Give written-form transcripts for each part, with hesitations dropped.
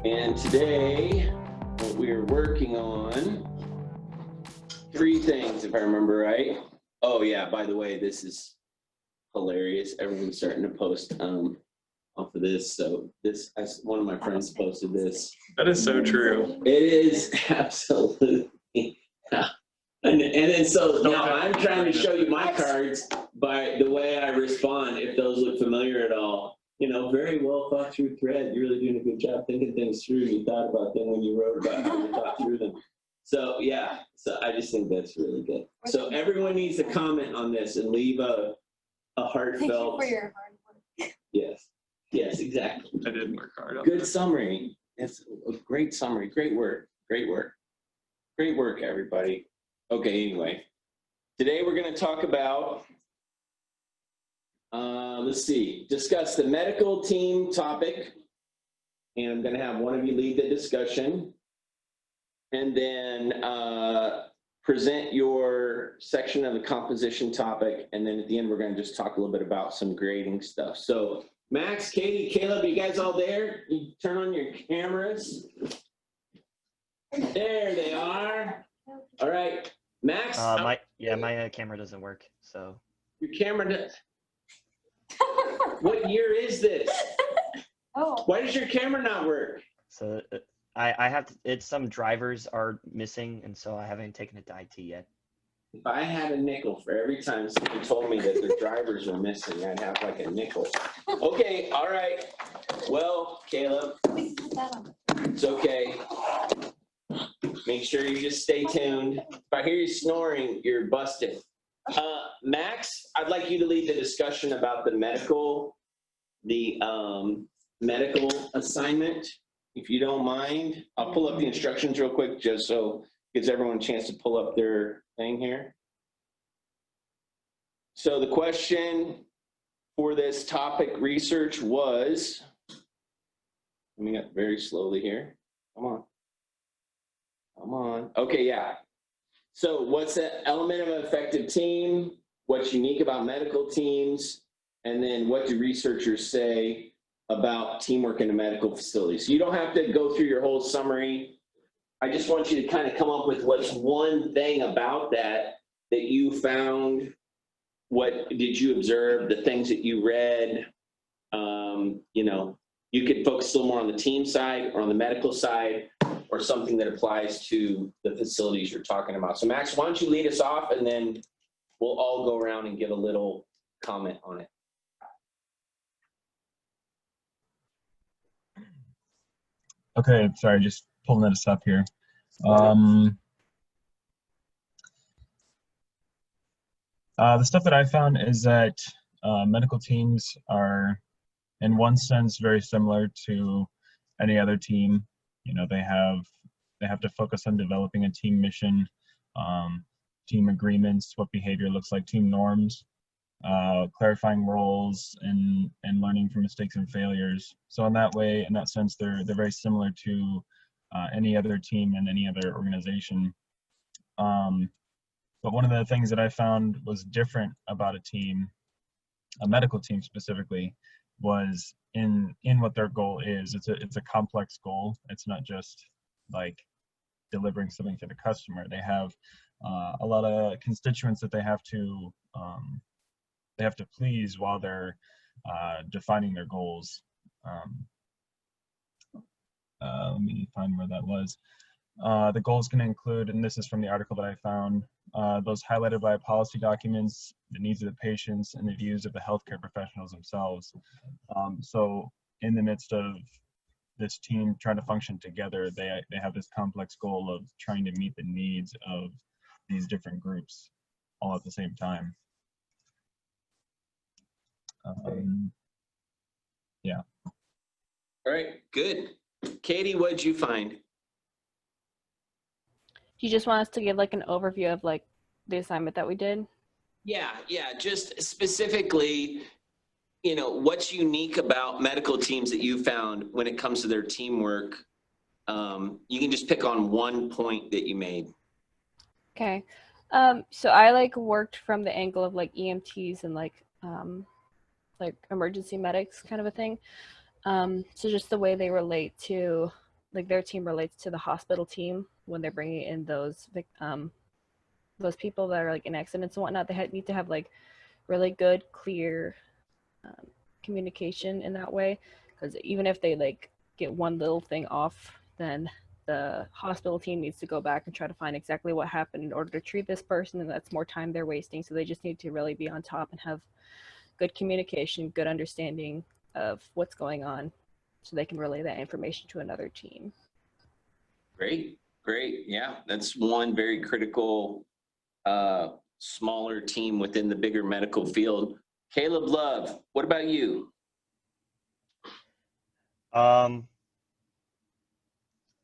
And today, what we're working on, 3 things, if I remember right. Oh yeah, by the way, this is hilarious. Everyone's starting to post off of this. So one of my friends posted this. That is so true. It is absolutely. And then so now I'm trying to show you my cards by the way I respond, if those look familiar at all. You know, very well thought through thread. You're really doing a good job thinking things through. You thought about them when you wrote about how you thought through them. So yeah, so I just think that's really good. So everyone needs to comment on this and leave a heartfelt. Thank you for your hard work. Yes, exactly. I did work hard on Good that. summary. It's a great summary. Great work. Great work. Great work, everybody. Okay, anyway. Today we're going to talk about, let's see, discuss the medical team topic. And I'm going to have one of you lead the discussion. And then present your section of the composition topic. And then at the end, we're going to just talk a little bit about some grading stuff. So Max, Katie, Caleb, you guys all there? You turn on your cameras. There they are. All right, Max. My camera doesn't work, so. Your camera does. What year is this? Oh. Why does your camera not work? So I have to, some drivers are missing, and so I haven't taken it to IT yet. If I had a nickel for every time somebody told me that their drivers were missing, I'd have like a nickel. Okay, all right. Well, Caleb, We can put that on. it's okay. Make sure you just stay tuned. If I hear you snoring, you're busted. Max, I'd like you to lead the discussion about the medical assignment, if you don't mind. I'll pull up the instructions real quick just so it gives everyone a chance to pull up their thing here. So the question for this topic research was, coming up very slowly here. Come on. Come on. Okay, yeah. So what's the element of an effective team? What's unique about medical teams? And then what do researchers say about teamwork in a medical facility? So you don't have to go through your whole summary. I just want you to kind of come up with what's one thing about that you found. What did you observe? The things that you read? You know, you could focus a little more on the team side or on the medical side, or something that applies to the facilities you're talking about. So Max, why don't you lead us off, and then we'll all go around and give a little comment on it. Okay, sorry, just pulling this up here. The stuff that I found is that medical teams are, in one sense, very similar to any other team. You know, they have to focus on developing a team mission, team agreements, what behavior looks like, team norms, clarifying roles, and learning from mistakes and failures. So in that way, in that sense, they're very similar to any other team and any other organization. But one of the things that I found was different about a team, a medical team specifically, was in what their goal is. It's a complex goal. It's not just like delivering something to the customer. They have a lot of constituents that they have to please while they're defining their goals. Let me find where that was. The goals can include, and this is from the article that I found, those highlighted by policy documents, the needs of the patients, and the views of the healthcare professionals themselves. So in the midst of this team trying to function together, they have this complex goal of trying to meet the needs of these different groups all at the same time. Yeah. All right, good. Katie, what did you find? Do you just want us to give like an overview of like the assignment that we did? Yeah, just specifically, you know, what's unique about medical teams that you found when it comes to their teamwork? You can just pick on one point that you made. Okay. So I like worked from the angle of like EMTs and like emergency medics kind of a thing. So just the way they relate to like their team relates to the hospital team when they're bringing in those people that are like in accidents and whatnot. They need to have like really good, clear um, communication in that way, because even if they like get one little thing off, then the hospital team needs to go back and try to find exactly what happened in order to treat this person, and that's more time they're wasting. So they just need to really be on top and have good communication, good understanding of what's going on, so they can relay that information to another team. Great, great. Yeah, that's one very critical smaller team within the bigger medical field. Caleb Love, what about you?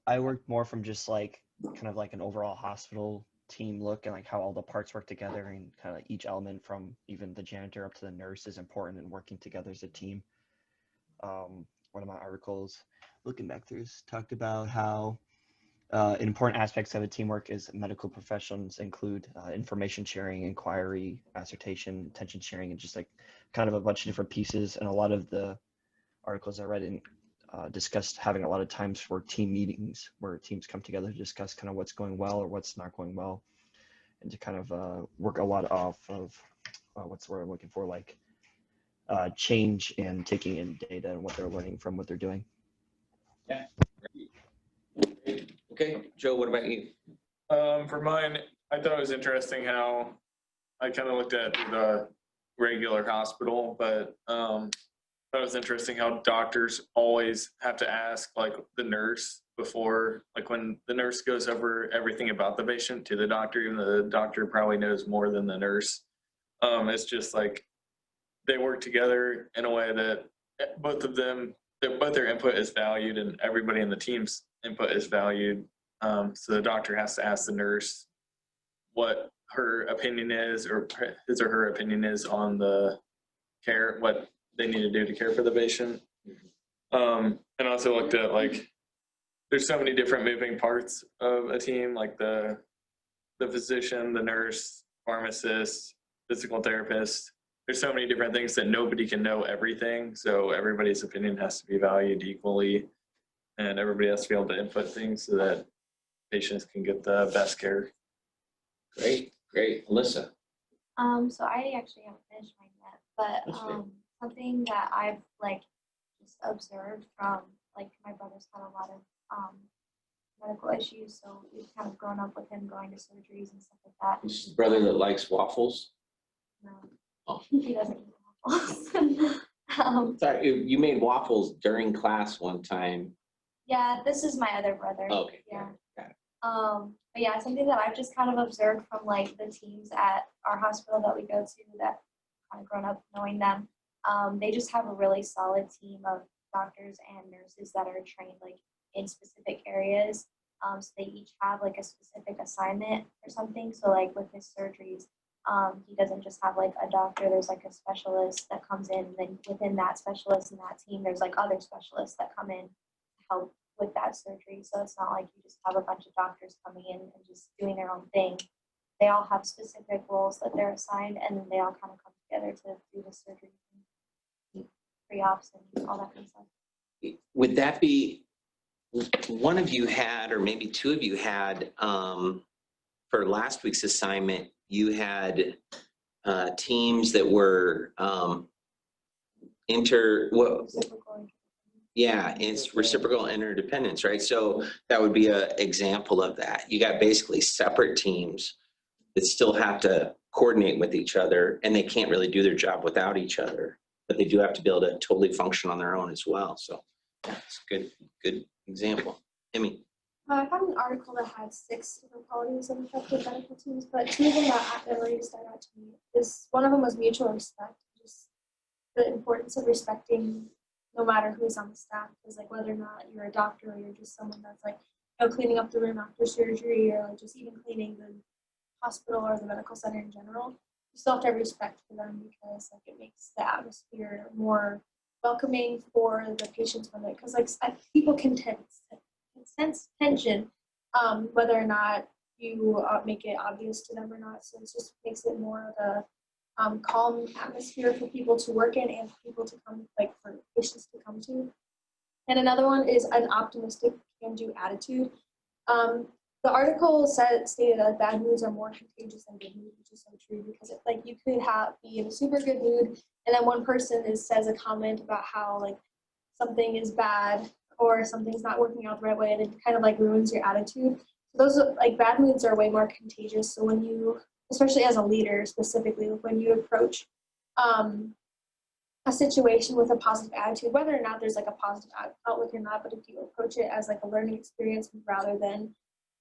I worked more from just like kind of like an overall hospital team look, and like how all the parts work together, and kind of like each element from even the janitor up to the nurse is important in working together as a team. One of my articles looking back through talked about how important aspects of a teamwork is medical professions include information sharing, inquiry, assertion, attention sharing, and just like kind of a bunch of different pieces. And a lot of the articles I read in discussed having a lot of times for team meetings where teams come together to discuss kind of what's going well or what's not going well, and to kind of work a lot off of what's the word I'm looking for, like change and taking in data and what they're learning from what they're doing. Yeah. Okay, Joe, what about you? For mine, I thought it was interesting how I kind of looked at the regular hospital, but thought it was interesting how doctors always have to ask like the nurse before, like when the nurse goes over everything about the patient to the doctor, even though the doctor probably knows more than the nurse. It's just like they work together in a way that both of them, both their input is valued and everybody in the team's input is valued. So the doctor has to ask the nurse what her opinion is, or his or her opinion is on the care, what they need to do to care for the patient. And also looked at like, there's so many different moving parts of a team, like the physician, the nurse, pharmacist, physical therapist. There's so many different things that nobody can know everything. So everybody's opinion has to be valued equally, and everybody has to be able to input things so that patients can get the best care. Great, great. Alyssa. So I actually haven't finished mine yet, but That's fair. something that I've like just observed from like my brother's had a lot of medical issues, so we've kind of grown up with him going to surgeries and stuff like that. This is the brother that likes waffles. No, Oh. he doesn't eat waffles. Sorry, you made waffles during class one time. Yeah, this is my other brother. Oh, okay. Yeah. Got it. But yeah, something that I've just kind of observed from like the teams at our hospital that we go to, that kind of grown up knowing them. They just have a really solid team of doctors and nurses that are trained like in specific areas. So they each have like a specific assignment or something. So like with his surgeries, he doesn't just have like a doctor, there's like a specialist that comes in, and then within that specialist and that team, there's like other specialists that come in to help with that surgery. So it's not like you just have a bunch of doctors coming in and just doing their own thing. They all have specific roles that they're assigned, and then they all kind of come together to do the surgery, pre-ops and all that kind of stuff. Would that be, one of you had, or maybe two of you had, for last week's assignment, you had teams that were yeah, it's reciprocal interdependence, right? So that would be an example of that. You got basically separate teams that still have to coordinate with each other, and they can't really do their job without each other, but they do have to be able to totally function on their own as well. So that's a good example. Emmy. I found an article that had 6 different qualities of effective medical teams, but 2 of them that really stood out to me is, one of them was mutual respect, just the importance of respecting no matter who's on the staff, because like whether or not you're a doctor or you're just someone that's like, you know, cleaning up the room after surgery, or like just even cleaning the hospital or the medical center in general, you still have to have respect for them, because like it makes the atmosphere more welcoming for the patients when they, because like people can sense tension, whether or not you make it obvious to them or not. So it just makes it more of a calm atmosphere for people to work in and for people to come, like for patients to come to. And another one is an optimistic can-do attitude. The article stated that bad moods are more contagious than good moods, which is so true, because like you could be in a super good mood, and then one person says a comment about how like something is bad or something's not working out the right way, and it kind of like ruins your attitude. So those like bad moods are way more contagious. So when you, especially as a leader, specifically when you approach a situation with a positive attitude, whether or not there's like a positive outlook or not, but if you approach it as like a learning experience rather than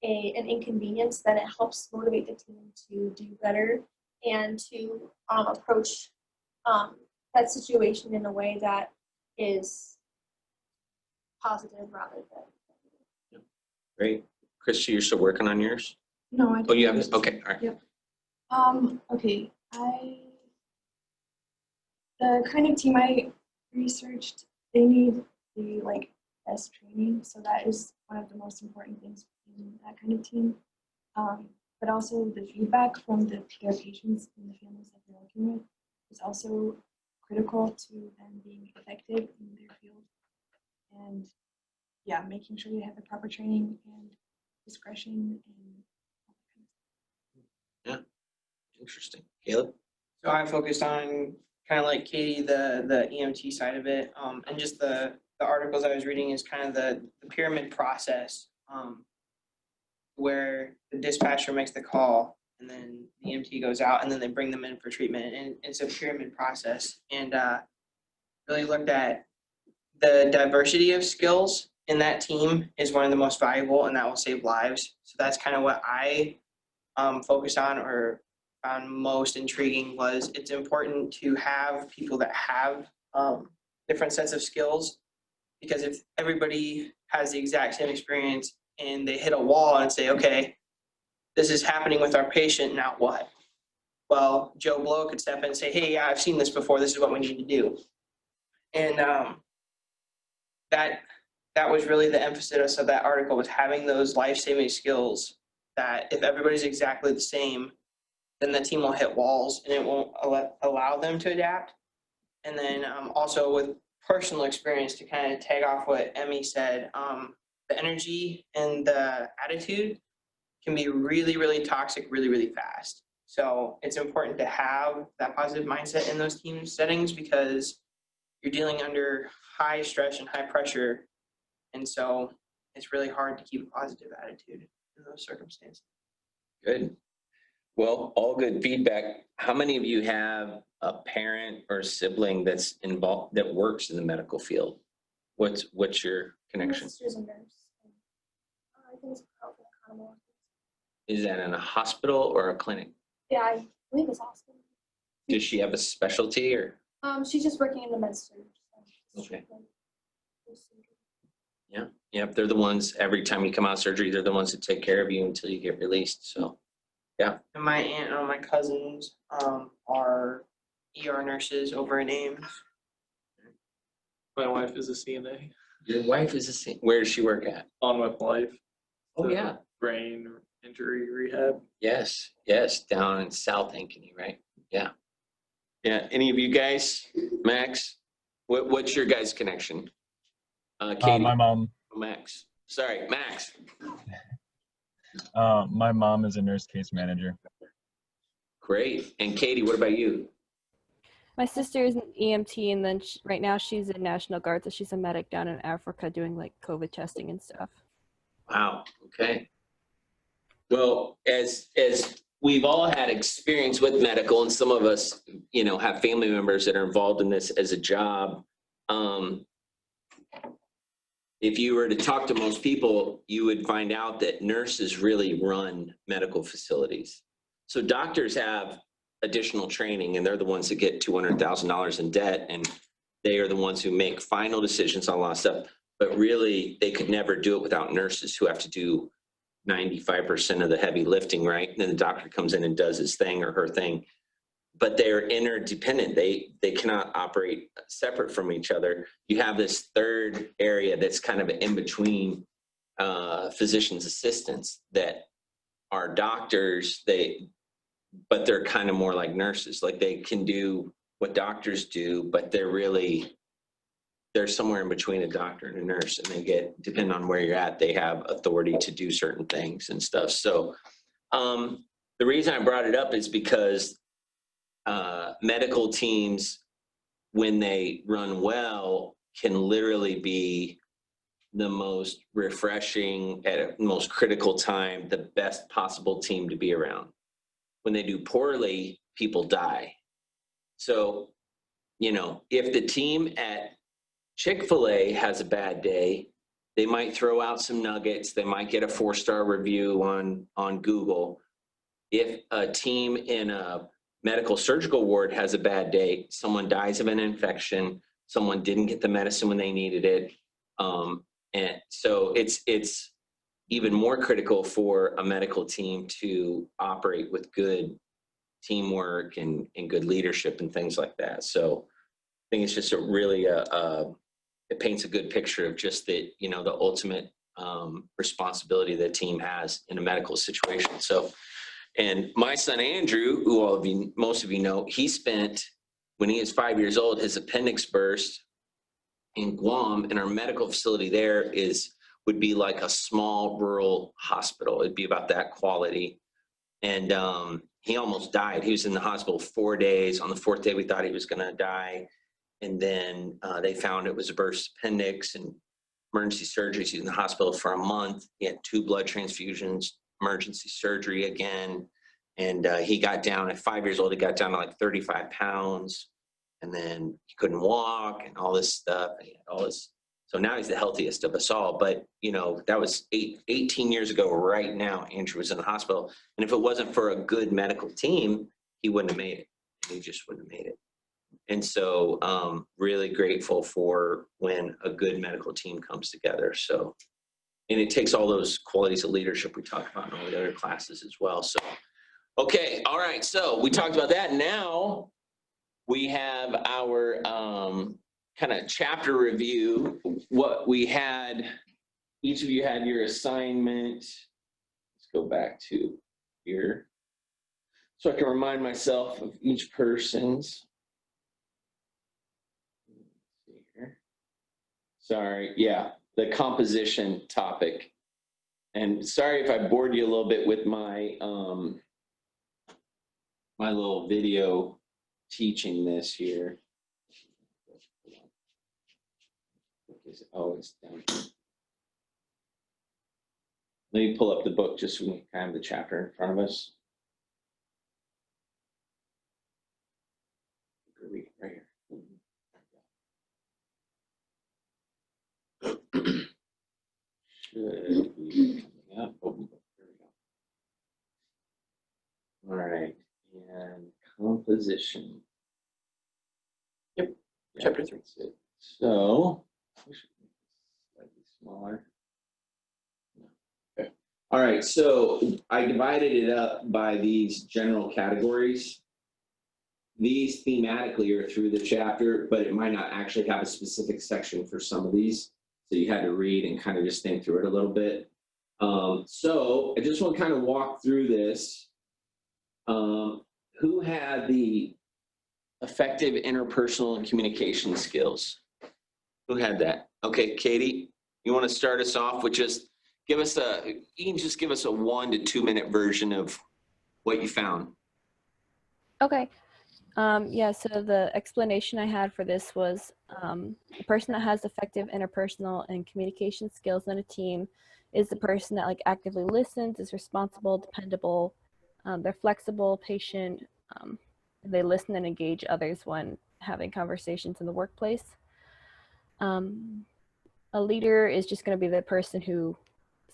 an inconvenience, then it helps motivate the team to do better and to approach that situation in a way that is positive rather than. Great. Christy, you're still working on yours? No, I Oh, didn't. you have it? Okay, all right. Okay, the kind of team I researched, they need the like best training, so that is one of the most important things in that kind of team. But also the feedback from their patients and the families that they're working with is also critical to them being effective in their field. And yeah, making sure they have the proper training and discretion and all that kind of stuff. Yeah, interesting. Caleb? So I focused on kind of like Katie, the EMT side of it, and just the articles I was reading is kind of the pyramid process, where the dispatcher makes the call and then the EMT goes out and then they bring them in for treatment, and it's a pyramid process. And really looked at the diversity of skills in that team is one of the most valuable, and that will save lives. So that's kind of what I focused on or found most intriguing. Was it's important to have people that have different sets of skills, because if everybody has the exact same experience and they hit a wall and say, okay, this is happening with our patient, now what? Well, Joe Blow could step in and say, hey, yeah, I've seen this before, this is what we need to do. And that was really the emphasis of that article, was having those life-saving skills that if everybody's exactly the same, then the team will hit walls and it won't allow them to adapt. And then also with personal experience, to kind of tag off what Emmy said, the energy and the attitude can be really, really toxic really, really fast. So it's important to have that positive mindset in those team settings, because you're dealing under high stress and high pressure. And so it's really hard to keep a positive attitude in those circumstances. Good. Well, all good feedback. How many of you have a parent or sibling that's involved, that works in the medical field? What's your connection? My sister's a nurse. I think it's probably accountable. Is that in a hospital or a clinic? Yeah, I believe it's awesome. Does she have a specialty or? She's just working in the med surg. Okay. Yeah, yep, they're the ones, every time you come out of surgery, they're the ones that take care of you until you get released, so, yeah. And my aunt and all my cousins are ER nurses over in Ames. My wife is a CNA Your wife is the same, where does she work at? on with life. Oh, the yeah. Brain injury rehab. Yes, down in South Ankeny, right? Yeah. Yeah, any of you guys, Max, what's your guys' connection? Katie? My mom. Max, sorry, Max. My mom is a nurse case manager. Great, and Katie, what about you? My sister is an EMT, and then right now she's in National Guard, so she's a medic down in Africa doing like COVID testing and stuff. Wow, okay. Well, as we've all had experience with medical, and some of us, have family members that are involved in this as a job. If you were to talk to most people, you would find out that nurses really run medical facilities. So doctors have additional training, and they're the ones that get $200,000 in debt, and they are the ones who make final decisions on a lot of stuff. But really, they could never do it without nurses, who have to do 95% of the heavy lifting, right? And then the doctor comes in and does his thing or her thing. But they're interdependent. They cannot operate separate from each other. You have this third area that's kind of in between physician's assistants that are doctors, but they're kind of more like nurses. Like, they can do what doctors do, but they're really they're somewhere in between a doctor and a nurse, and they get, depending on where you're at, they have authority to do certain things and stuff. So the reason I brought it up is because medical teams, when they run well, can literally be the most refreshing at a most critical time, the best possible team to be around. When they do poorly, people die. So, you know, if the team at Chick-fil-A has a bad day, they might throw out some nuggets. They might get a 4-star review on Google. If a team in a medical surgical ward has a bad day, someone dies of an infection, someone didn't get the medicine when they needed it. And so it's even more critical for a medical team to operate with good teamwork and good leadership and things like that. So I think it's just a really it paints a good picture of just the, you know, the ultimate responsibility that team has in a medical situation. So, and my son Andrew, who all of you, most of you know, he spent, when he was 5 years old, his appendix burst in Guam, and our medical facility there would be like a small rural hospital. It'd be about that quality. And he almost died. He was in the hospital 4 days. On the 4th day, we thought he was going to die. And then they found it was a burst appendix and emergency surgery. He was in the hospital for a month. He had 2 blood transfusions, emergency surgery again. And he got down at 5 years old, he got down to like 35 pounds. And then he couldn't walk and all this stuff. And he had all this. So now he's the healthiest of us all. But, you know, that was 18 years ago right now. Andrew was in the hospital. And if it wasn't for a good medical team, he wouldn't have made it. He just wouldn't have made it. And so really grateful for when a good medical team comes together. So, and it takes all those qualities of leadership we talked about in all the other classes as well. So, okay, all right. So we talked about that. Now we have our kind of chapter review. What we had, each of you had your assignment. Let's go back to here so I can remind myself of each person's. Sorry, yeah, the composition topic. And sorry if I bored you a little bit with my my little video teaching this here. Oh, it's down here. Let me pull up the book just so we can have the chapter in front of us. Right here. Should be coming up. Oh, there we go. All right, and composition. Yep, chapter 3. That's it. So, we should make this slightly smaller. Okay. All right, so I divided it up by these general categories. These thematically are through the chapter, but it might not actually have a specific section for some of these. So you had to read and kind of just think through it a little bit. So I just want to kind of walk through this. Who had the effective interpersonal and communication skills? Who had that? Okay, Katie, you want to start us off with just give us you can just give us a 1 to 2 minute version of what you found. Okay. Yeah, so the explanation I had for this was a person that has effective interpersonal and communication skills in a team is the person that like actively listens, is responsible, dependable, they're flexible, patient, they listen and engage others when having conversations in the workplace. A leader is just going to be the person who,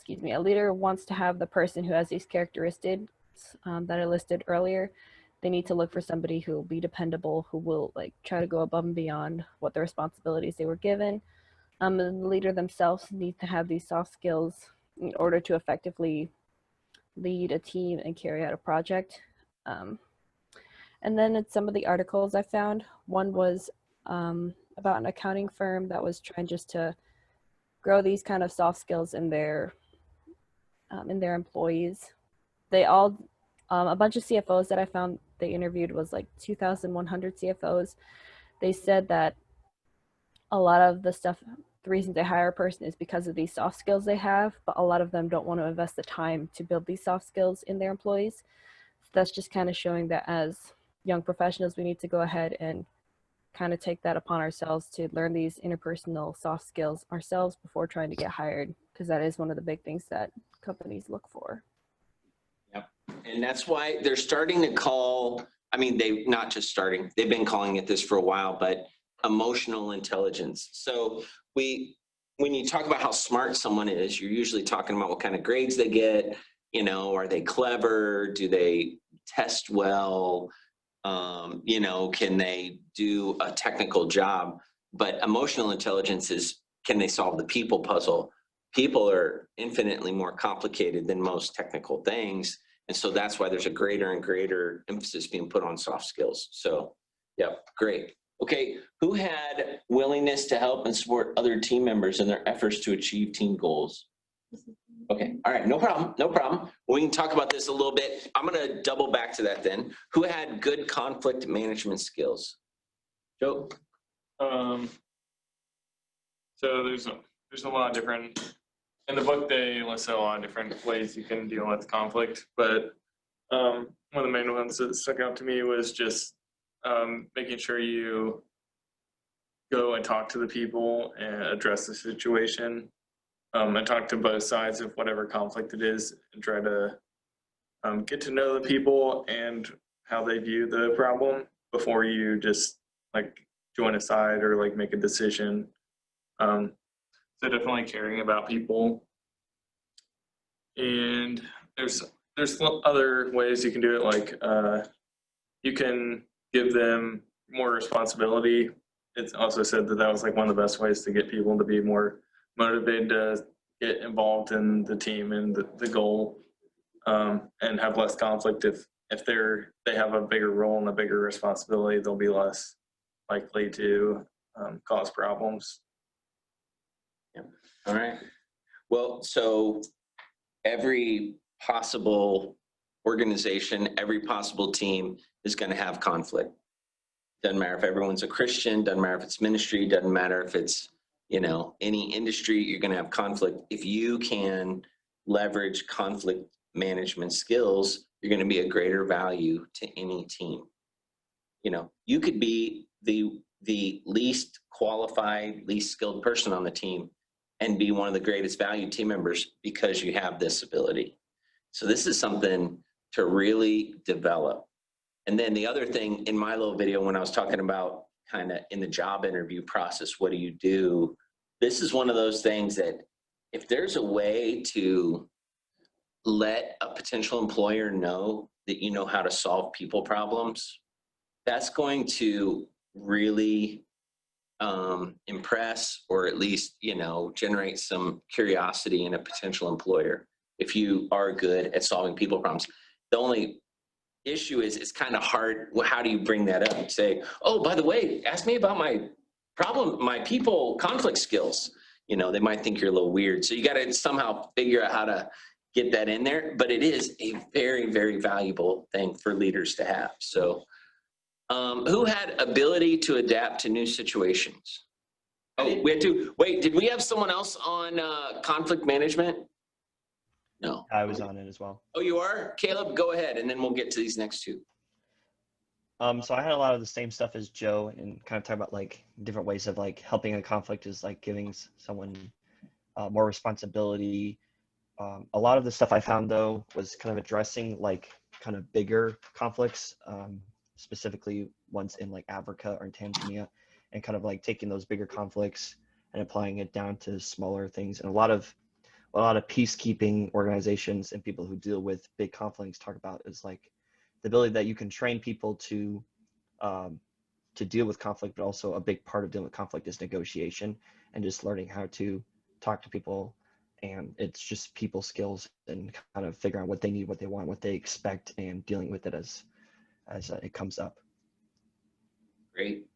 a leader wants to have the person who has these characteristics that I listed earlier. They need to look for somebody who will be dependable, who will like try to go above and beyond what the responsibilities they were given. And the leader themselves need to have these soft skills in order to effectively lead a team and carry out a project. And then in some of the articles I found, one was about an accounting firm that was trying just to grow these kind of soft skills in their employees. They all, a bunch of CFOs that I found they interviewed was like 2,100 CFOs. They said that a lot of the stuff, the reason they hire a person is because of these soft skills they have, but a lot of them don't want to invest the time to build these soft skills in their employees. So that's just kind of showing that as young professionals, we need to go ahead and kind of take that upon ourselves to learn these interpersonal soft skills ourselves before trying to get hired, because that is one of the big things that companies look for. Yep. And that's why they're starting to call, I mean, they not just starting, they've been calling it this for a while, but emotional intelligence. So when you talk about how smart someone is, you're usually talking about what kind of grades they get, you know, are they clever? Do they test well? You know, can they do a technical job? But emotional intelligence is, can they solve the people puzzle? People are infinitely more complicated than most technical things. And so that's why there's a greater and greater emphasis being put on soft skills. So, yep, great. Okay, who had willingness to help and support other team members in their efforts to achieve team goals? Okay, all right, no problem, no problem. We can talk about this a little bit. I'm gonna double back to that then. Who had good conflict management skills? Joe? So there's a lot of different, in the book they listed a lot of different ways you can deal with conflict, but one of the main ones that stuck out to me was just making sure you go and talk to the people and address the situation, and talk to both sides of whatever conflict it is, and try to get to know the people and how they view the problem before you just like join a side or like make a decision. So definitely caring about people. And there's other ways you can do it, like you can give them more responsibility. It's also said that that was like one of the best ways to get people to be more motivated to get involved in the team and the goal, and have less conflict. If they have a bigger role and a bigger responsibility, they'll be less likely to cause problems. Yeah. All right. Well, so every possible organization, every possible team is going to have conflict. Doesn't matter if everyone's a Christian, doesn't matter if it's ministry, doesn't matter if it's, you know, any industry, you're going to have conflict. If you can leverage conflict management skills, you're going to be a greater value to any team. You know, you could be the least qualified, least skilled person on the team and be one of the greatest valued team members because you have this ability. So this is something to really develop. And then the other thing in my little video, when I was talking about kind of in the job interview process, what do you do? This is one of those things that if there's a way to let a potential employer know that you know how to solve people problems, that's going to really impress, or at least, you know, generate some curiosity in a potential employer if you are good at solving people problems. The only issue is it's kind of hard. Well, how do you bring that up? You say, oh, by the way, ask me about my problem, my people conflict skills. You know, they might think you're a little weird. So you got to somehow figure out how to get that in there. But it is a very, very valuable thing for leaders to have. So who had ability to adapt to new situations? Oh, we had to wait. Did we have someone else on conflict management? No. I was on it as well. Oh, you are? Caleb, go ahead, and then we'll get to these next two. So I had a lot of the same stuff as Joe, and kind of talk about like different ways of like helping a conflict is like giving someone more responsibility. A lot of the stuff I found though was kind of addressing like kind of bigger conflicts, specifically ones in like Africa or in Tanzania, and kind of like taking those bigger conflicts and applying it down to smaller things. And a lot of peacekeeping organizations and people who deal with big conflicts talk about is like the ability that you can train people to deal with conflict, but also a big part of dealing with conflict is negotiation and just learning how to talk to people. And it's just people skills and kind of figuring out what they need, what they want, what they expect, and dealing with it as it comes up. Great.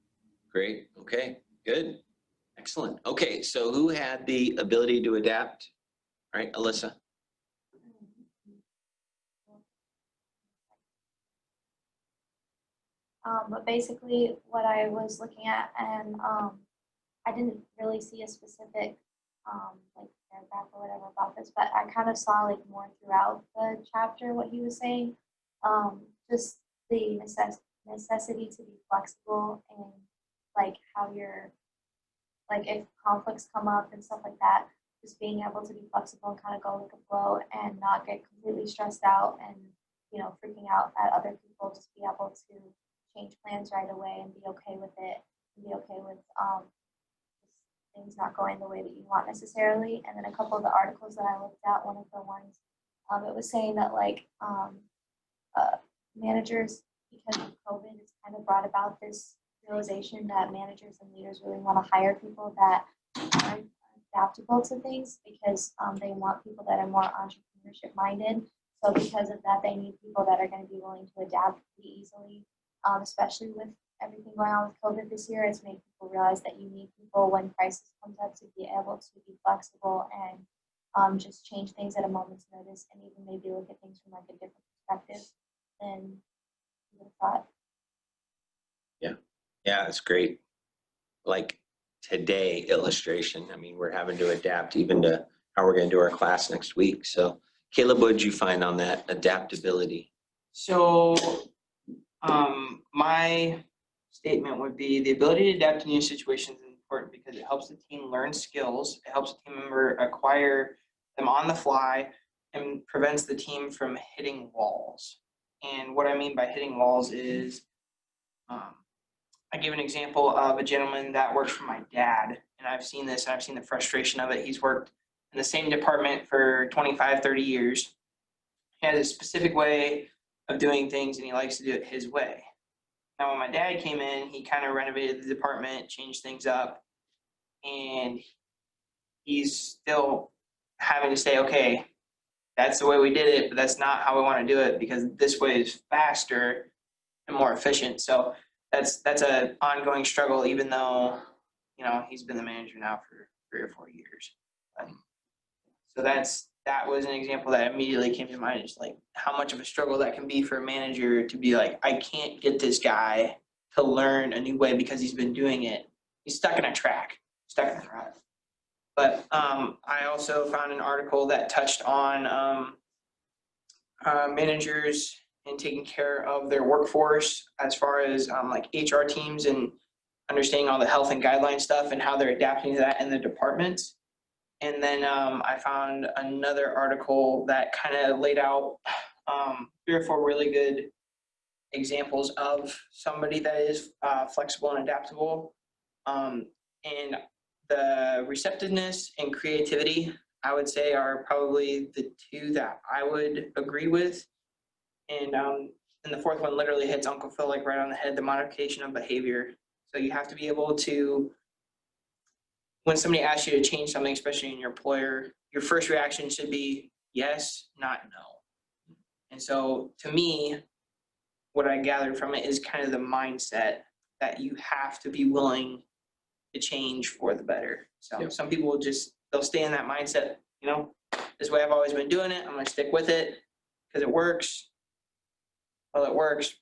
Okay, good. Excellent. Okay, so who had the ability to adapt? All right, Alyssa. But basically what I was looking at and I didn't really see a specific like paragraph or whatever about this, but I kind of saw like more throughout the chapter what he was saying. Just the necessity to be flexible and like how you're like if conflicts come up and stuff like that, just being able to be flexible and kind of go with the flow and not get completely stressed out and freaking out at other people. Just be able to change plans right away and be okay with it and be okay with things not going the way that you want necessarily. And then a couple of the articles that I looked at, one of the ones, it was saying that like managers, because of COVID, it's kind of brought about this realization that managers and leaders really want to hire people that are adaptable to things because they want people that are more entrepreneurship minded. So because of that, they need people that are going to be willing to adapt pretty easily, especially with everything going on with COVID this year. It's made people realize that you need people when crisis comes up to be able to be flexible and just change things at a moment's notice and even maybe look at things from like a different perspective than you would have thought. Yeah, it's great. Like today illustration, I mean, we're having to adapt even to how we're going to do our class next week. So Caleb, what did you find on that adaptability? So my statement would be the ability to adapt to new situations is important because it helps the team learn skills, it helps the team member acquire them on the fly, and prevents the team from hitting walls. And what I mean by hitting walls is I give an example of a gentleman that works for my dad, and I've seen this, and I've seen the frustration of it. He's worked in the same department for 25, 30 years. He has a specific way of doing things, and he likes to do it his way. Now, when my dad came in, he kind of renovated the department, changed things up, and he's still having to say, okay, that's the way we did it, but that's not how we want to do it because this way is faster and more efficient. So that's an ongoing struggle, even though, he's been the manager now for 3 or 4 years. So that was an example that immediately came to mind. Is like how much of a struggle that can be for a manager to be like, I can't get this guy to learn a new way because he's been doing it. He's stuck in a track, stuck in a rut. But I also found an article that touched on managers and taking care of their workforce as far as like HR teams and understanding all the health and guideline stuff and how they're adapting to that in the departments. And then I found another article that kind of laid out 3 or 4 really good examples of somebody that is flexible and adaptable. And the receptiveness and creativity, I would say, are probably the 2 that I would agree with. And the 4th one literally hits Uncle Phil like right on the head, the modification of behavior. So you have to be able to, when somebody asks you to change something, especially in your employer, your first reaction should be yes, not no. And so to me, what I gathered from it is kind of the mindset that you have to be willing to change for the better. So Yep. Some people they'll stay in that mindset, this way I've always been doing it. I'm going to stick with it because it works. Well, it works,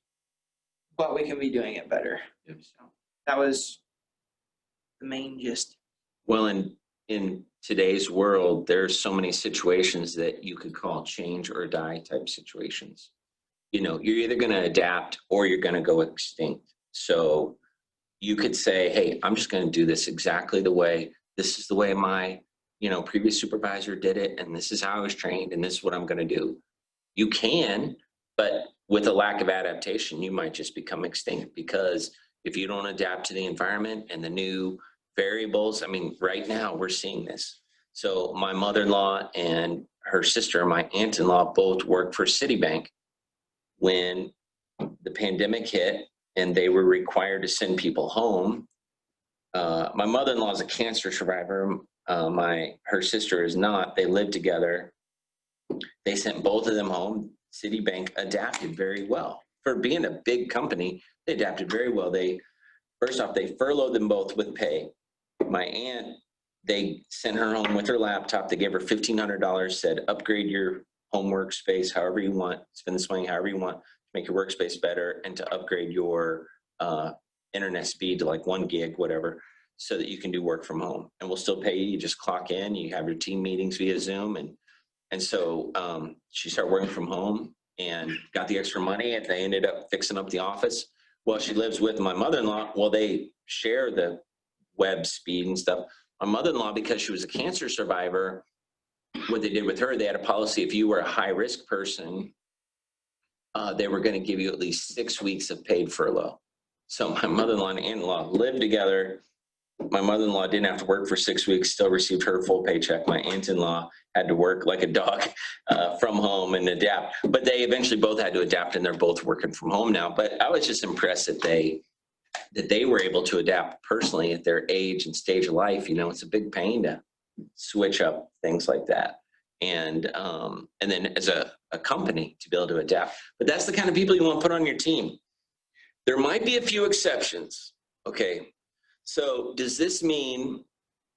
but we can be doing it better. Yep. So that was the main gist. Well, in today's world, there's so many situations that you could call change or die type situations. You're either going to adapt or you're going to go extinct. So you could say, hey, I'm just going to do this exactly the way, this is the way my, previous supervisor did it. And this is how I was trained. And this is what I'm going to do. You can, but with a lack of adaptation, you might just become extinct because if you don't adapt to the environment and the new variables, I mean, right now we're seeing this. So my mother-in-law and her sister, my aunt-in-law, both work for Citibank. When the pandemic hit and they were required to send people home, my mother-in-law is a cancer survivor. Her sister is not. They live together. They sent both of them home. Citibank adapted very well. For being a big company, they adapted very well. First off, they furloughed them both with pay. My aunt, they sent her home with her laptop. They gave her $1,500, said, upgrade your home workspace however you want, spend this money however you want, make your workspace better, and to upgrade your internet speed to like 1 gig, whatever. so that you can do work from home, and we'll still pay you. You just clock in, you have your team meetings via Zoom. And so she started working from home and got the extra money, and they ended up fixing up the office. Well, she lives with my mother-in-law. Well, they share the web speed and stuff. My mother-in-law, because she was a cancer survivor, what they did with her, they had a policy, if you were a high-risk person, they were going to give you at least 6 weeks of paid furlough. So my mother-in-law and aunt-in-law lived together. My mother-in-law didn't have to work for 6 weeks, still received her full paycheck. My aunt-in-law had to work like a dog from home and adapt. But they eventually both had to adapt, and they're both working from home now. But I was just impressed that they were able to adapt personally at their age and stage of life. You know, it's a big pain to switch up things like that. And then as a company to be able to adapt. But that's the kind of people you want to put on your team. There might be a few exceptions, okay? So does this mean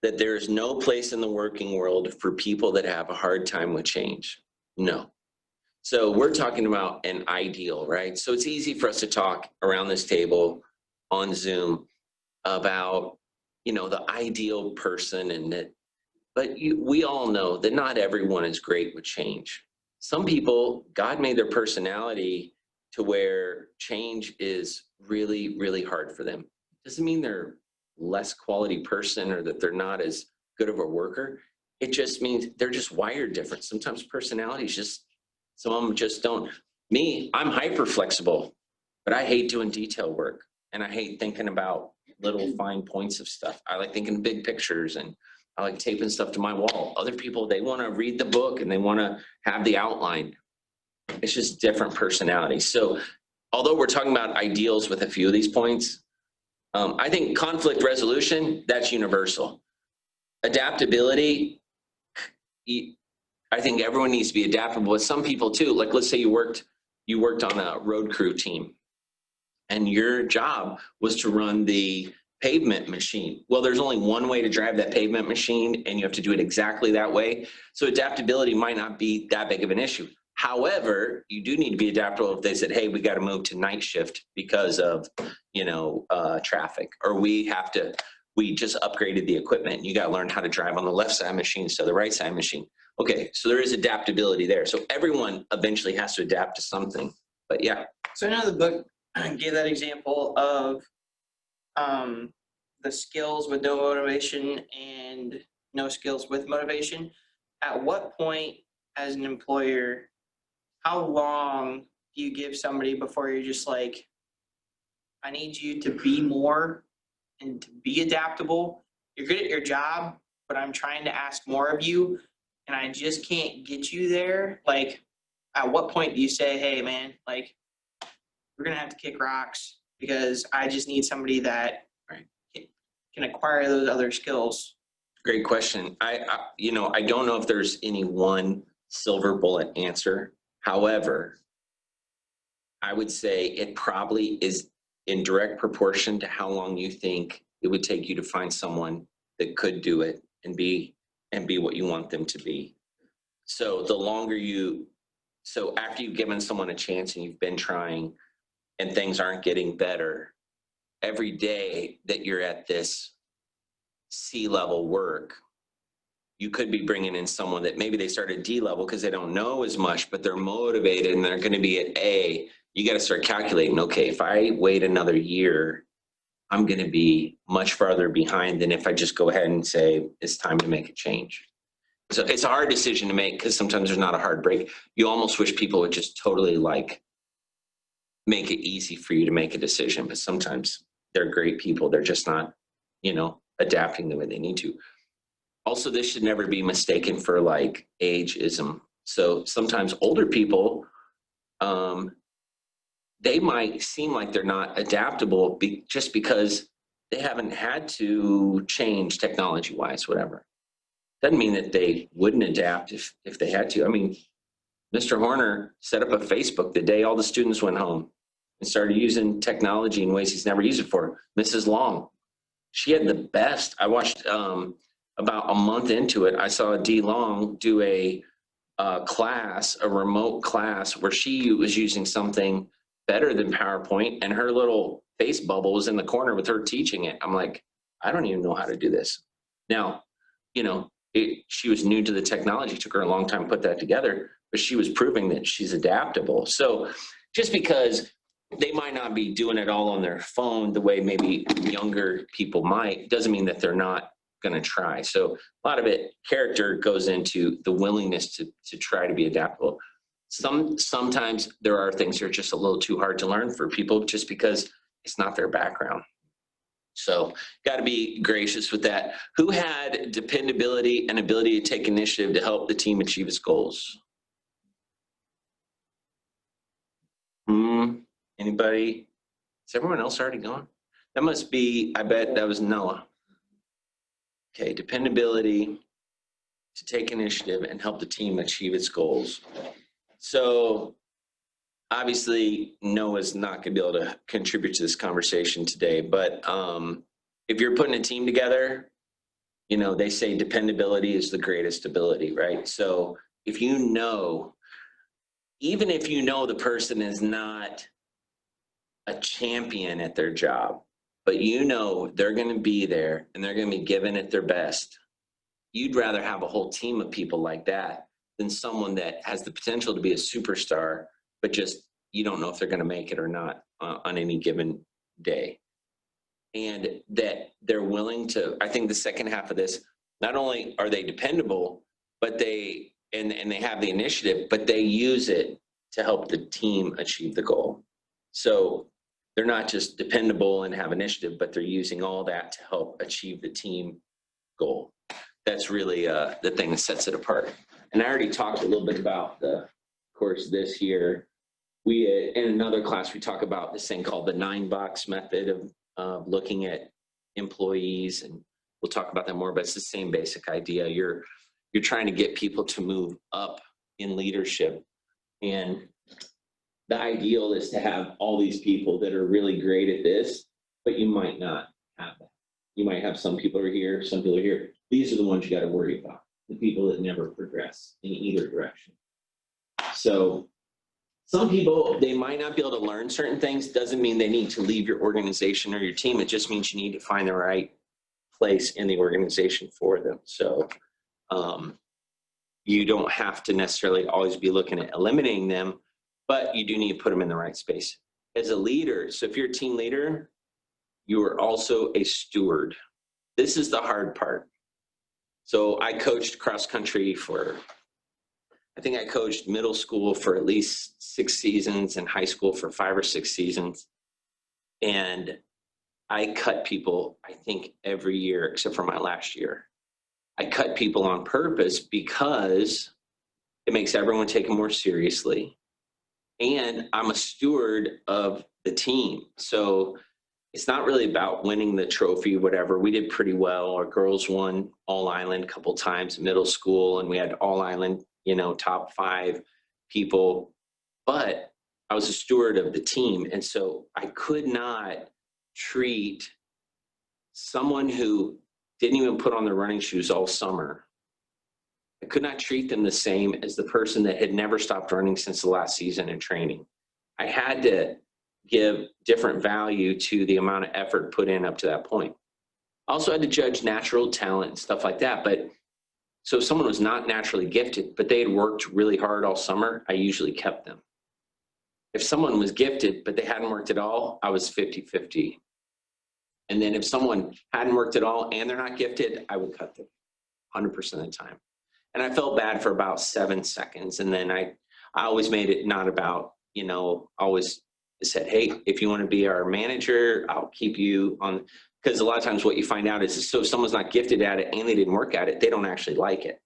that there's no place in the working world for people that have a hard time with change? No. So we're talking about an ideal, right? So it's easy for us to talk around this table on Zoom about, you know, the ideal person, and that, but we all know that not everyone is great with change. Some people, God made their personality to where change is really, really hard for them. Doesn't mean they're less quality person or that they're not as good of a worker. It just means they're just wired different. Sometimes personalities just, some of them just don't. Me, I'm hyper flexible, but I hate doing detail work, and I hate thinking about little fine points of stuff. I like thinking big pictures, and I like taping stuff to my wall. Other people, they want to read the book and they want to have the outline. It's just different personalities. So although we're talking about ideals with a few of these points, I think conflict resolution, that's universal. Adaptability, I think everyone needs to be adaptable. With some people too, like let's say you worked on a road crew team, and your job was to run the pavement machine. Well, there's only one way to drive that pavement machine, and you have to do it exactly that way. So adaptability might not be that big of an issue. However, you do need to be adaptable if they said, hey, we got to move to night shift because of, you know, traffic, or we just upgraded the equipment. And you got to learn how to drive on the left side machine instead of the right side machine. Okay, so there is adaptability there. So everyone eventually has to adapt to something, but yeah. So I know the book gave that example of the skills with no motivation and no skills with motivation. At what point as an employer, how long do you give somebody before you're just like, I need you to be more and to be adaptable? You're good at your job, but I'm trying to ask more of you, and I just can't get you there. Like, at what point do you say, hey man, like, we're gonna have to kick rocks because I just need somebody that can acquire those other skills? Great question. I don't know if there's any one silver bullet answer. However, I would say it probably is in direct proportion to how long you think it would take you to find someone that could do it and be what you want them to be. So after you've given someone a chance and you've been trying and things aren't getting better, every day that you're at this C-level work, you could be bringing in someone that maybe they started D-level because they don't know as much, but they're motivated and they're going to be at A. You got to start calculating, okay, if I wait another year, I'm going to be much farther behind than if I just go ahead and say, it's time to make a change. So it's a hard decision to make because sometimes there's not a hard break. You almost wish people would just totally make it easy for you to make a decision, but sometimes they're great people. They're just not, adapting the way they need to. Also, this should never be mistaken for like ageism. So sometimes older people, they might seem like they're not adaptable just because they haven't had to change technology-wise, whatever. Doesn't mean that they wouldn't adapt if they had to. I mean, Mr. Horner set up a Facebook the day all the students went home and started using technology in ways he's never used it before. Mrs. Long, she had the best. I watched about a month into it, I saw Dee Long do a remote class where she was using something better than PowerPoint, and her little face bubble was in the corner with her teaching it. I'm like, I don't even know how to do this. Now, you know, she was new to the technology. It took her a long time to put that together, but she was proving that she's adaptable. So just because they might not be doing it all on their phone the way maybe younger people might, doesn't mean that they're not going to try. So a lot of it, character goes into the willingness to try to be adaptable. Sometimes there are things that are just a little too hard to learn for people just because it's not their background. So got to be gracious with that. Who had dependability and ability to take initiative to help the team achieve its goals? Anybody? Is everyone else already gone? That must be, I bet that was Noah. Okay, dependability to take initiative and help the team achieve its goals. So obviously Noah's not going to be able to contribute to this conversation today, but if you're putting a team together, you know, they say dependability is the greatest ability, right? So if you know, even if you know the person is not a champion at their job, but you know they're going to be there and they're going to be giving it their best, you'd rather have a whole team of people like that than someone that has the potential to be a superstar, but just you don't know if they're going to make it or not on any given day. And that they're willing to, I think the second half of this, not only are they dependable, but they have the initiative, but they use it to help the team achieve the goal. So they're not just dependable and have initiative, but they're using all that to help achieve the team goal. That's really the thing that sets it apart. And I already talked a little bit about the course this year. We, in another class, we talk about this thing called the 9-box method of looking at employees, and we'll talk about that more, but it's the same basic idea. You're trying to get people to move up in leadership, and the ideal is to have all these people that are really great at this, but you might not have that. You might have some people are here, some people are here. These are the ones you got to worry about, the people that never progress in either direction. So some people, they might not be able to learn certain things. Doesn't mean they need to leave your organization or your team. It just means you need to find the right place in the organization for them. So you don't have to necessarily always be looking at eliminating them, but you do need to put them in the right space. As a leader, so if you're a team leader, you are also a steward. This is the hard part. So I coached cross country for, I think I coached middle school for at least 6 seasons and high school for 5 or 6 seasons. And I cut people, I think, every year except for my last year. I cut people on purpose because it makes everyone take it more seriously. And I'm a steward of the team. So it's not really about winning the trophy, whatever. We did pretty well. Our girls won All Island a couple times in middle school, and we had All Island, you know, top 5 people. But I was a steward of the team. And so I could not treat someone who didn't even put on their running shoes all summer. I could not treat them the same as the person that had never stopped running since the last season in training. I had to give different value to the amount of effort put in up to that point. I also had to judge natural talent and stuff like that. But so if someone was not naturally gifted, but they had worked really hard all summer, I usually kept them. If someone was gifted, but they hadn't worked at all, I was 50-50. And then if someone hadn't worked at all and they're not gifted, I would cut them 100% of the time. And I felt bad for about 7 seconds. And then I always made it not about, you know, always said, hey, if you want to be our manager, I'll keep you on. Because a lot of times what you find out is, so if someone's not gifted at it and they didn't work at it, they don't actually like it.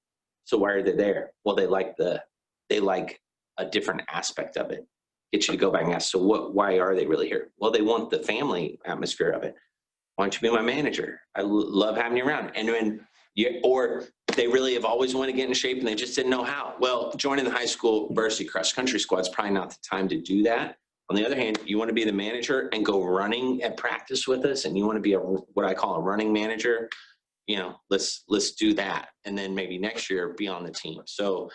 So why are they there? Well, they like a different aspect of it. Get you to go back and ask, so why are they really here? Well, they want the family atmosphere of it. Why don't you be my manager? I love having you around. And when or they really have always wanted to get in shape and they just didn't know how. Well, joining the high school varsity cross country squad is probably not the time to do that. On the other hand, you want to be the manager and go running at practice with us, and you want to be what I call a running manager, you know, let's do that. And then maybe next year be on the team. So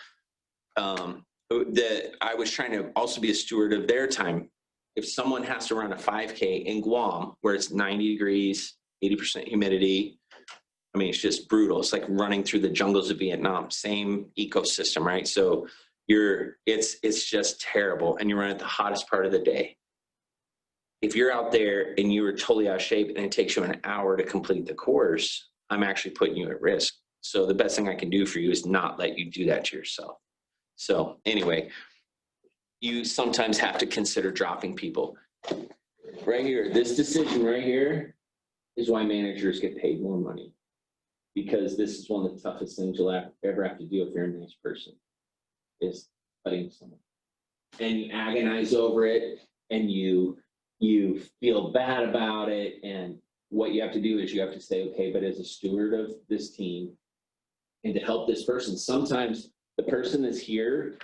I was trying to also be a steward of their time. If someone has to run a 5K in Guam where it's 90 degrees, 80% humidity. I mean, it's just brutal. It's like running through the jungles of Vietnam, same ecosystem, right? So it's just terrible. And you run at the hottest part of the day. If you're out there and you are totally out of shape and it takes you an hour to complete the course, I'm actually putting you at risk. So the best thing I can do for you is not let you do that to yourself. So anyway, you sometimes have to consider dropping people. Right here, this decision right here is why managers get paid more money. Because this is one of the toughest things you'll ever have to do if you're a nice person, is cutting someone. And you agonize over it, and you feel bad about it, and what you have to do is you have to say, okay, but as a steward of this team, and to help this person, sometimes the person that's here,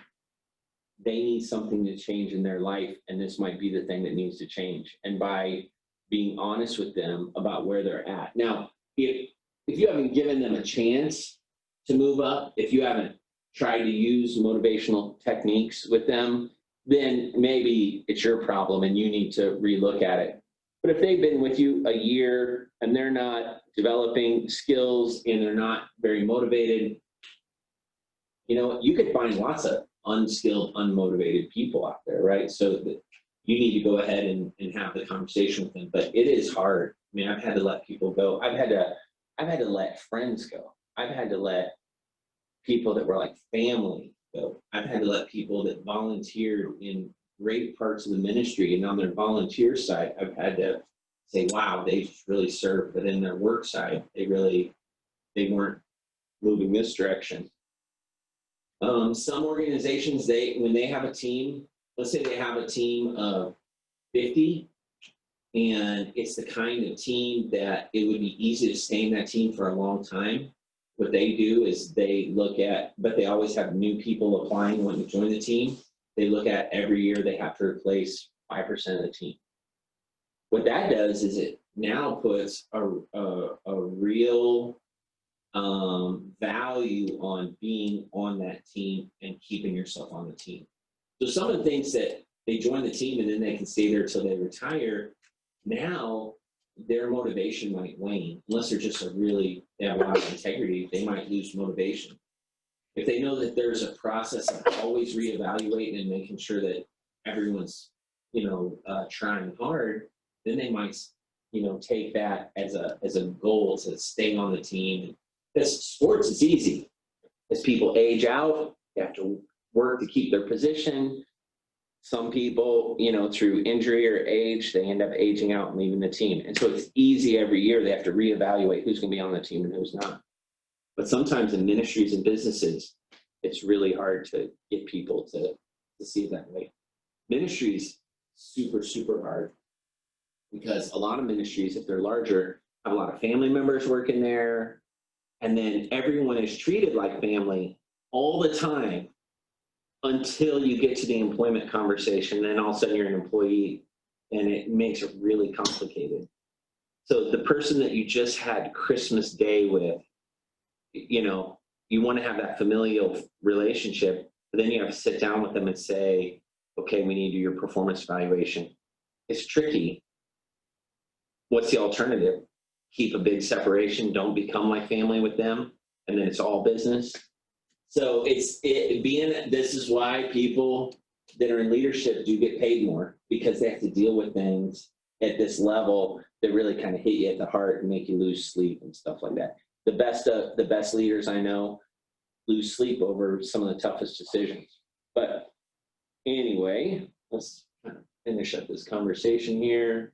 they need something to change in their life, and this might be the thing that needs to change. And by being honest with them about where they're at. Now, if you haven't given them a chance to move up, if you haven't tried to use motivational techniques with them, then maybe it's your problem and you need to relook at it. But if they've been with you a year and they're not developing skills and they're not very motivated, you know, you could find lots of unskilled, unmotivated people out there, right? So that you need to go ahead and have the conversation with them. But it is hard. I mean, I've had to let people go. I've had to let friends go. I've had to let people that were like family go. I've had to let people that volunteered in great parts of the ministry, and on their volunteer side, I've had to say, wow, they really served, but in their work side, they weren't moving this direction. Some organizations, when they have a team, let's say they have a team of 50, and it's the kind of team that it would be easy to stay in that team for a long time. What they do is they look at, but they always have new people applying wanting to join the team. They look at every year they have to replace 5% of the team. What that does is it now puts a real value on being on that team and keeping yourself on the team. So some of the things that they join the team and then they can stay there till they retire, now their motivation might wane unless they're just they have a lot of integrity. They might lose motivation. If they know that there's a process of always reevaluating and making sure that everyone's, trying hard, then they might, take that as a goal to stay on the team. Because sports is easy. As people age out, they have to work to keep their position. Some people, through injury or age, they end up aging out and leaving the team. And so it's easy every year. They have to reevaluate who's going to be on the team and who's not. But sometimes in ministries and businesses, it's really hard to get people to see it that way. Ministries, super, super hard. Because a lot of ministries, if they're larger, have a lot of family members working there. And then everyone is treated like family all the time until you get to the employment conversation. Then all of a sudden you're an employee, and it makes it really complicated. So the person that you just had Christmas Day with, you want to have that familial relationship, but then you have to sit down with them and say, okay, we need to do your performance evaluation. It's tricky. What's the alternative? Keep a big separation, don't become like family with them, and then it's all business. So this is why people that are in leadership do get paid more, because they have to deal with things at this level that really kind of hit you at the heart and make you lose sleep and stuff like that. The best leaders I know lose sleep over some of the toughest decisions. But anyway, let's kind of finish up this conversation here.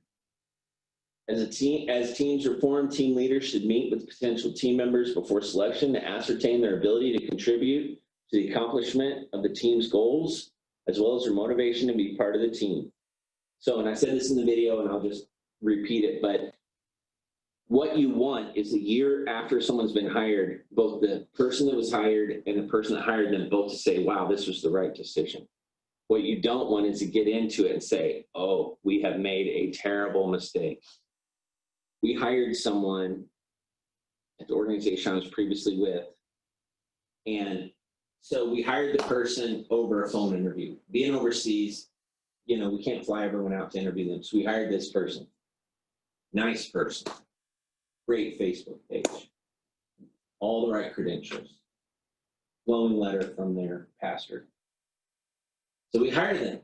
As teams are formed, team leaders should meet with potential team members before selection to ascertain their ability to contribute to the accomplishment of the team's goals, as well as their motivation to be part of the team. So, and I said this in the video, and I'll just repeat it, but what you want is a year after someone's been hired, both the person that was hired and the person that hired them both to say, wow, this was the right decision. What you don't want is to get into it and say, oh, we have made a terrible mistake. We hired someone at the organization I was previously with, and so we hired the person over a phone interview. Being overseas, we can't fly everyone out to interview them, so we hired this person. Nice person. great Facebook page, all the right credentials, glowing letter from their pastor. So we hired them.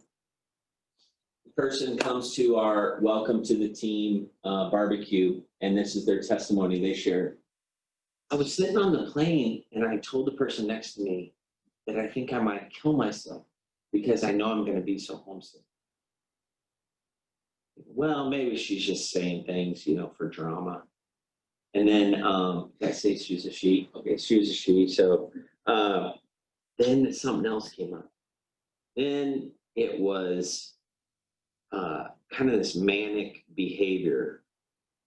The person comes to our welcome to the team barbecue, and this is their testimony they shared. I was sitting on the plane and I told the person next to me that I think I might kill myself because I know I'm going to be so homesick. Well, maybe she's just saying things, you know, for drama. And then, did I say she was a she? Okay, she was a she. So then something else came up. Then it was kind of this manic behavior,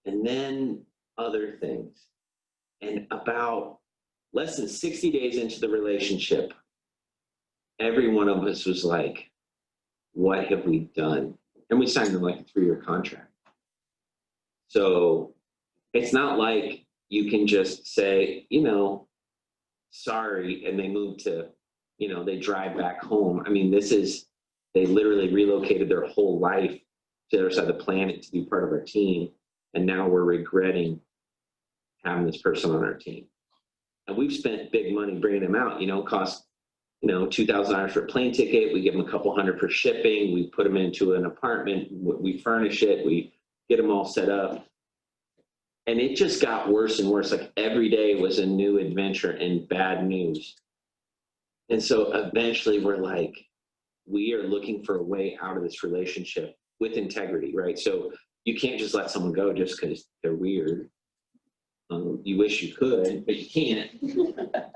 and then other things. And about less than 60 days into the relationship, every one of us was like, what have we done? And we signed them like a 3-year contract. So it's not like you can just say, you know, sorry, and they move to, you know, they drive back home. I mean, they literally relocated their whole life to the other side of the planet to be part of our team. And now we're regretting having this person on our team. And we've spent big money bringing them out, you know, cost, you know, $2,000 for a plane ticket. We give them a couple $100 for shipping. We put them into an apartment. We furnish it. We get them all set up. And it just got worse and worse. Like every day was a new adventure and bad news. And so eventually we're like, we are looking for a way out of this relationship with integrity, right? So you can't just let someone go just because they're weird. You wish you could, but you can't.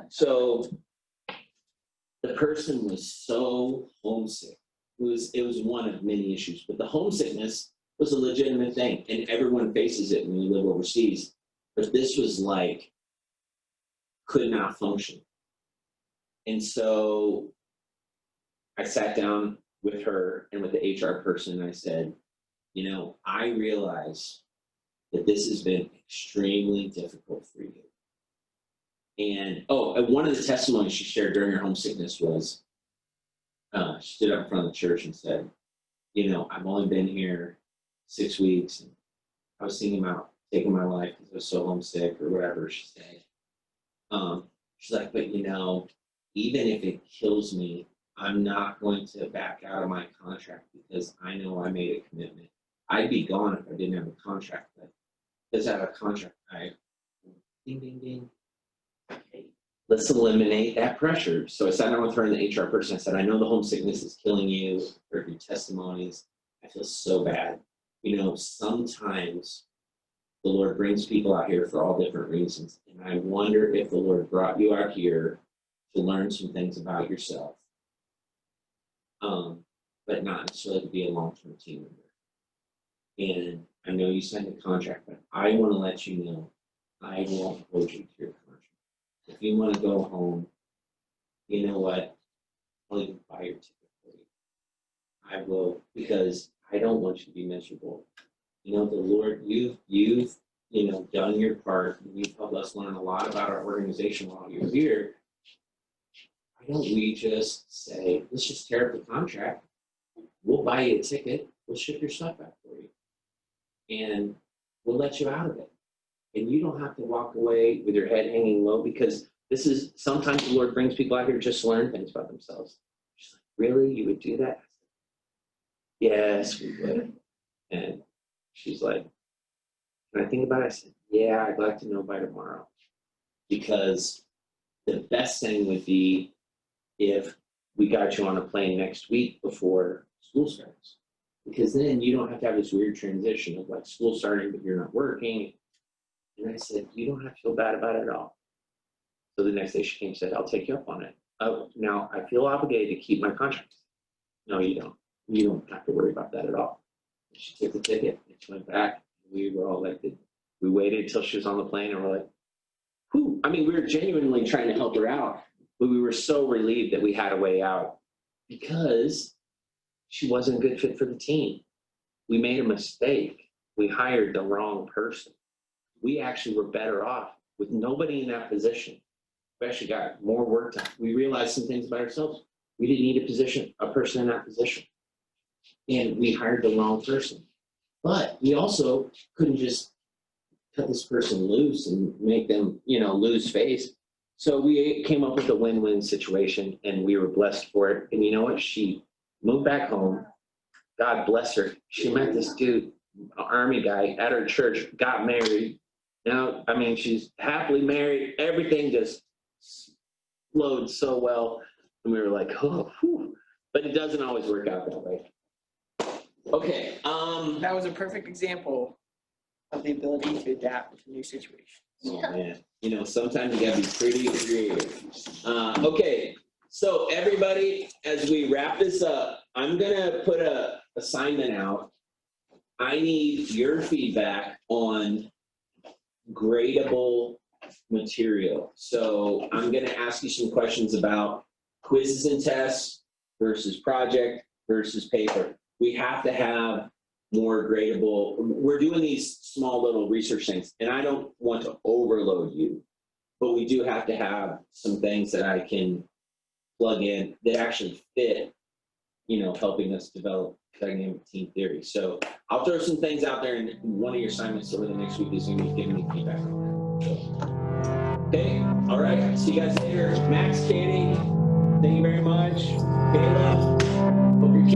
So the person was so homesick. It was one of many issues, but the homesickness was a legitimate thing, and everyone faces it when you live overseas. But this was like, could not function. And so I sat down with her and with the HR person, and I said, you know, I realize that this has been extremely difficult for you. And one of the testimonies she shared during her homesickness was, she stood up in front of the church and said, you know, I've only been here 6 weeks, and I was thinking about taking my life because I was so homesick or whatever she said. She's like, but you know, even if it kills me, I'm not going to back out of my contract because I know I made a commitment. I'd be gone if I didn't have a contract, but because I have a contract, ding, ding, ding. Okay, let's eliminate that pressure. So I sat down with her and the HR person. I said, I know the homesickness is killing you. Heard your testimonies. I feel so bad. You know, sometimes the Lord brings people out here for all different reasons. And I wonder if the Lord brought you out here to learn some things about yourself, but not necessarily to be a long-term team member. And I know you signed a contract, but I want to let you know I won't hold you to your contract. If you want to go home, you know what? I'll even buy your ticket for you. I will, because I don't want you to be miserable. You know, the Lord, you've you know, done your part. You've helped us learn a lot about our organization while you're here. Why don't we just say, let's just tear up the contract. We'll buy you a ticket. We'll ship your stuff back for you. And we'll let you out of it. And you don't have to walk away with your head hanging low, because this is, sometimes the Lord brings people out here just to learn things about themselves. She's like, really? You would do that? Yes, we would. And she's like, can I think about it? I said, yeah, I'd like to know by tomorrow. Because the best thing would be if we got you on a plane next week before school starts. Because then you don't have to have this weird transition of like school starting, but you're not working. And I said, you don't have to feel bad about it at all. So the next day she came and said, I'll take you up on it. Oh, now I feel obligated to keep my contract. No, you don't. You don't have to worry about that at all. She took the ticket and she went back. We were all like, we waited until she was on the plane and we're like, whew. I mean, we were genuinely trying to help her out, but we were so relieved that we had a way out because she wasn't a good fit for the team. We made a mistake. We hired the wrong person. We actually were better off with nobody in that position. We actually got more work done. We realized some things about ourselves. We didn't need a person in that position. And we hired the wrong person. But we also couldn't just cut this person loose and make them, lose face. So we came up with a win-win situation, and we were blessed for it. And you know what? She moved back home. God bless her. She met this dude, an Army guy at her church, got married. Now, I mean, she's happily married. Everything just flowed so well. And we were like, oh, whew. But it doesn't always work out that way. Okay. That was a perfect example of the ability to adapt to new situations. Oh, man. Sometimes you gotta be pretty creative. Okay. So everybody, as we wrap this up, I'm gonna put a assignment out. I need your feedback on gradable material. So I'm gonna ask you some questions about quizzes and tests versus project versus paper. We have to have more gradable. We're doing these small little research things, and I don't want to overload you, but we do have to have some things that I can plug in that actually fit, helping us develop dynamic team theory. So I'll throw some things out there, and one of your assignments over the next week is going to be giving me feedback. Okay, all right, see you guys later. Max, Katie, thank you very much. Kayla, hope you're